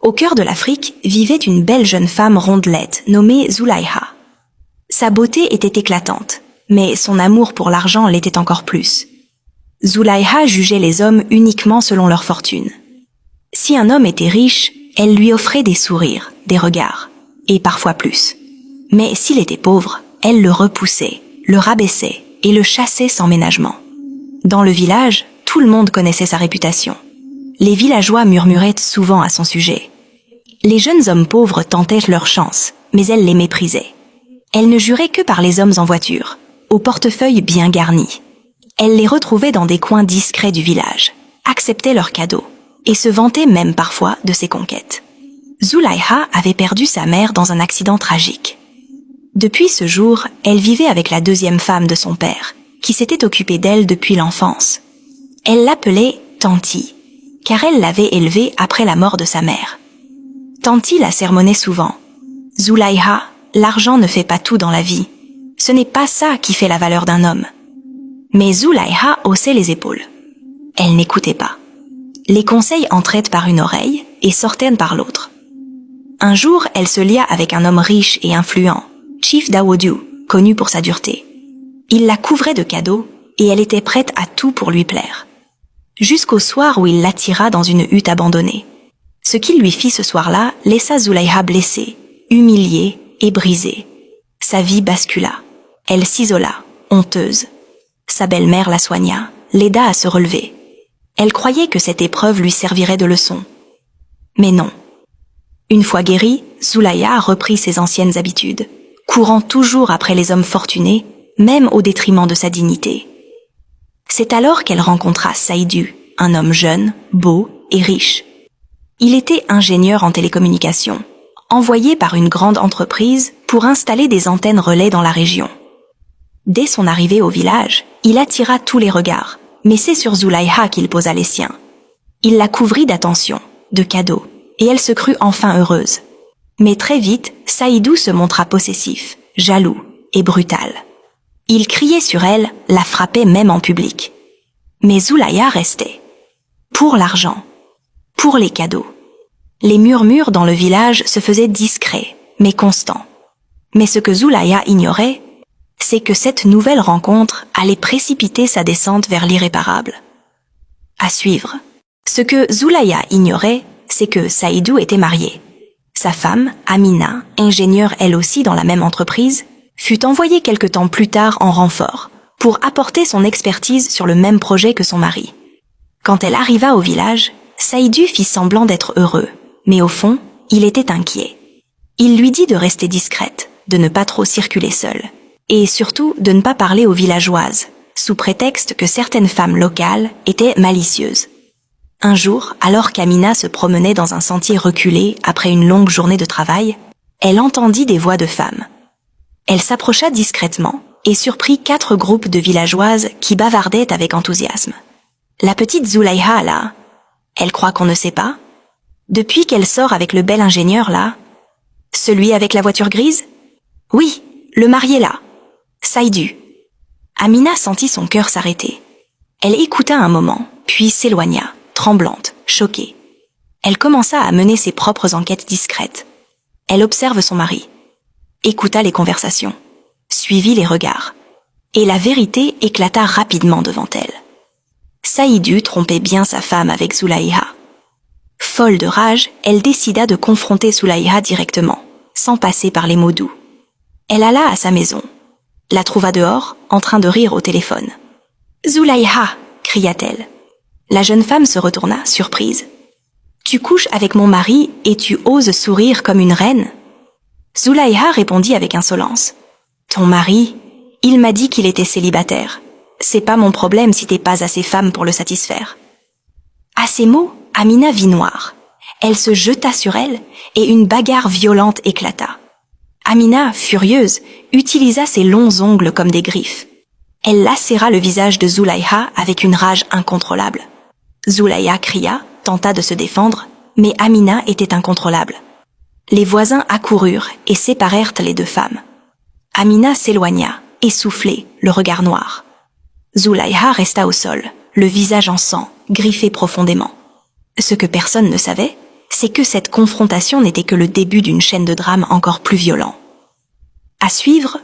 Au cœur de l'Afrique vivait une belle jeune femme rondelette nommée Zulaïha. Sa beauté était éclatante, mais son amour pour l'argent l'était encore plus. Zulaïha jugeait les hommes uniquement selon leur fortune. Si un homme était riche, elle lui offrait des sourires, des regards, et parfois plus. Mais s'il était pauvre, elle le repoussait, le rabaissait et le chassait sans ménagement. Dans le village, tout le monde connaissait sa réputation. Les villageois murmuraient souvent à son sujet. Les jeunes hommes pauvres tentaient leur chance, mais elle les méprisait. Elle ne jurait que par les hommes en voiture, au portefeuille bien garni. Elle les retrouvait dans des coins discrets du village, acceptait leurs cadeaux, et se vantait même parfois de ses conquêtes. Zulaïha avait perdu sa mère dans un accident tragique. Depuis ce jour, elle vivait avec la deuxième femme de son père, qui s'était occupée d'elle depuis l'enfance. Elle l'appelait Tanti, car elle l'avait élevée après la mort de sa mère. Tanti la sermonnait souvent. « Zulaïha, l'argent ne fait pas tout dans la vie. Ce n'est pas ça qui fait la valeur d'un homme. » Mais Zulaïha haussait les épaules. Elle n'écoutait pas. Les conseils entraient par une oreille et sortaient par l'autre. Un jour, elle se lia avec un homme riche et influent, Chief Dawodu, connu pour sa dureté. Il la couvrait de cadeaux et elle était prête à tout pour lui plaire. Jusqu'au soir où il l'attira dans une hutte abandonnée. Ce qu'il lui fit ce soir-là laissa Zulaïha blessée, humiliée et brisée. Sa vie bascula. Elle s'isola, honteuse. Sa belle-mère la soigna, l'aida à se relever. Elle croyait que cette épreuve lui servirait de leçon. Mais non. Une fois guérie, Zulaïha reprit ses anciennes habitudes, courant toujours après les hommes fortunés, même au détriment de sa dignité. C'est alors qu'elle rencontra Saïdu, un homme jeune, beau et riche. Il était ingénieur en télécommunications, envoyé par une grande entreprise pour installer des antennes relais dans la région. Dès son arrivée au village, il attira tous les regards, mais c'est sur Zulaïha qu'il posa les siens. Il la couvrit d'attentions, de cadeaux, et elle se crut enfin heureuse. Mais très vite, Saïdou se montra possessif, jaloux et brutal. Il criait sur elle, la frappait même en public. Mais Zulaïha restait. Pour l'argent. Pour les cadeaux. Les murmures dans le village se faisaient discrets, mais constants. Mais ce que Zulaïha ignorait, c'est que cette nouvelle rencontre allait précipiter sa descente vers l'irréparable. À suivre. Ce que Zulaïha ignorait, c'est que Saïdou était marié. Sa femme, Amina, ingénieure elle aussi dans la même entreprise, fut envoyée quelque temps plus tard en renfort pour apporter son expertise sur le même projet que son mari. Quand elle arriva au village, Saïdou fit semblant d'être heureux, mais au fond, il était inquiet. Il lui dit de rester discrète, de ne pas trop circuler seule, et surtout de ne pas parler aux villageoises, sous prétexte que certaines femmes locales étaient malicieuses. Un jour, alors qu'Amina se promenait dans un sentier reculé après une longue journée de travail, elle entendit des voix de femmes. Elle s'approcha discrètement et surprit 4 groupes de villageoises qui bavardaient avec enthousiasme. La petite Zulaïha, là, elle croit qu'on ne sait pas? Depuis qu'elle sort avec le bel ingénieur, là? Celui avec la voiture grise? Oui, le marié, là. Saïdu. Amina sentit son cœur s'arrêter. Elle écouta un moment, puis s'éloigna, tremblante, choquée. Elle commença à mener ses propres enquêtes discrètes. Elle observe son mari, écouta les conversations, suivit les regards, et la vérité éclata rapidement devant elle. Saïdu trompait bien sa femme avec Zulaïha. Folle de rage, elle décida de confronter Zulaïha directement, sans passer par les mots doux. Elle alla à sa maison, la trouva dehors, en train de rire au téléphone. « Zulaïha !» cria-t-elle. La jeune femme se retourna, surprise. « Tu couches avec mon mari et tu oses sourire comme une reine ?» Zulaïha répondit avec insolence. « Ton mari, il m'a dit qu'il était célibataire. C'est pas mon problème si t'es pas assez femme pour le satisfaire. » À ces mots, Amina vit noir. Elle se jeta sur elle et une bagarre violente éclata. Amina, furieuse, utilisa ses longs ongles comme des griffes. Elle lacéra le visage de Zulaïha avec une rage incontrôlable. Zulaïha cria, tenta de se défendre, mais Amina était incontrôlable. Les voisins accoururent et séparèrent les 2 femmes. Amina s'éloigna, essoufflée, le regard noir. Zulaïha resta au sol, le visage en sang, griffé profondément. Ce que personne ne savait, c'est que cette confrontation n'était que le début d'une chaîne de drames encore plus violents. À suivre,